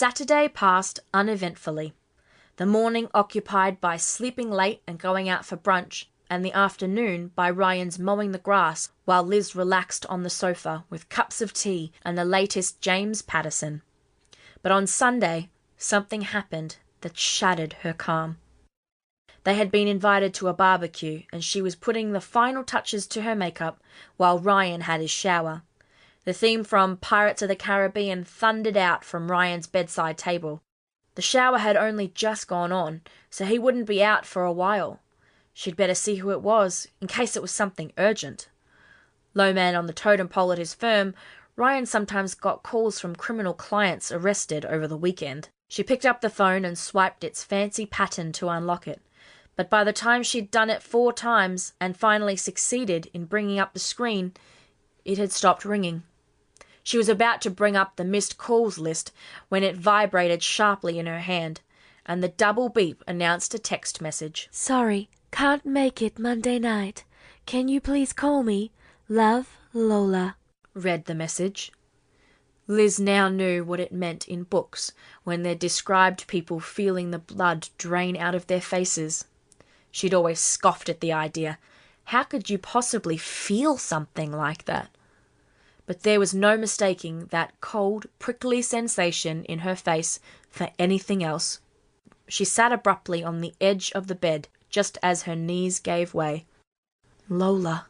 Saturday passed uneventfully. The morning occupied by sleeping late and going out for brunch, and the afternoon by Ryan's mowing the grass while Liz relaxed on the sofa with cups of tea and the latest James Patterson. But on Sunday, something happened that shattered her calm. They had been invited to a barbecue, and she was putting the final touches to her makeup while Ryan had his shower. The theme from Pirates of the Caribbean thundered out from Ryan's bedside table. The shower had only just gone on, so he wouldn't be out for a while. She'd better see who it was, in case it was something urgent. Low man on the totem pole at his firm, Ryan sometimes got calls from criminal clients arrested over the weekend. She picked up the phone and swiped its fancy pattern to unlock it. But by the time she'd done it 4 times and finally succeeded in bringing up the screen, it had stopped ringing. She was about to bring up the missed calls list when it vibrated sharply in her hand, and the double beep announced a text message. "Sorry, can't make it Monday night. Can you please call me? Love, Lola," read the message. Liz now knew what it meant in books when they described people feeling the blood drain out of their faces. She'd always scoffed at the idea. How could you possibly feel something like that? But there was no mistaking that cold, prickly sensation in her face for anything else. She sat abruptly on the edge of the bed, just as her knees gave way. Lola.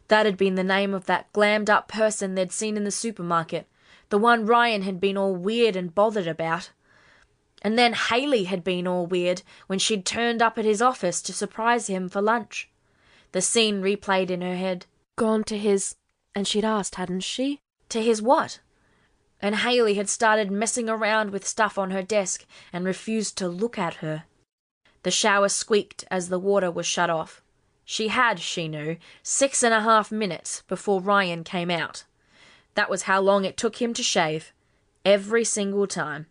That had been the name of that glammed-up person they'd seen in the supermarket, the one Ryan had been all weird and bothered about. And then Hayley had been all weird when she'd turned up at his office to surprise him for lunch. The scene replayed in her head. Gone to his... And she'd asked, hadn't she? To his what? And Hayley had started messing around with stuff on her desk and refused to look at her. The shower squeaked as the water was shut off. She had, she knew, 6.5 minutes before Ryan came out. That was how long it took him to shave. Every single time.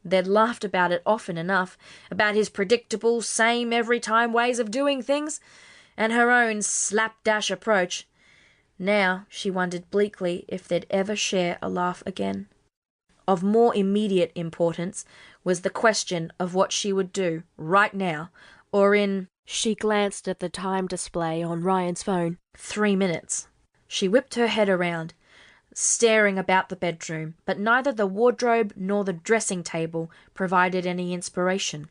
They'd laughed about it often enough, about his predictable, same-every-time ways of doing things, and her own slapdash approach. Now she wondered bleakly if they'd ever share a laugh again. Of more immediate importance was the question of what she would do, right now, or in... She glanced at the time display on Ryan's phone. 3 minutes. She whipped her head around, staring about the bedroom, but neither the wardrobe nor the dressing table provided any inspiration.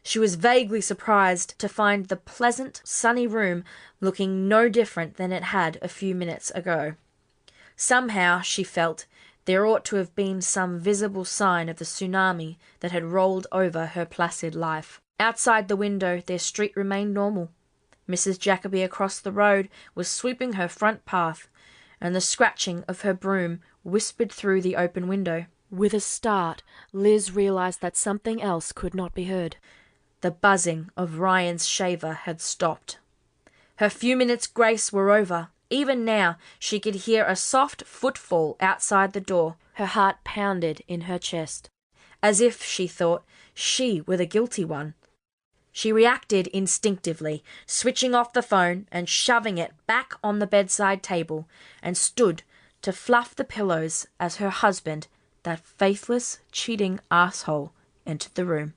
She was vaguely surprised to find the pleasant, sunny room looking no different than it had a few minutes ago. Somehow, she felt, there ought to have been some visible sign of the tsunami that had rolled over her placid life. Outside the window, their street remained normal. Mrs. Jacoby across the road was sweeping her front path, and the scratching of her broom whispered through the open window. With a start, Liz realized that something else could not be heard. The buzzing of Ryan's shaver had stopped. Her few minutes' grace were over. Even now, she could hear a soft footfall outside the door. Her heart pounded in her chest. As if, she thought, she were the guilty one. She reacted instinctively, switching off the phone and shoving it back on the bedside table, and stood to fluff the pillows as her husband, that faithless, cheating asshole, entered the room.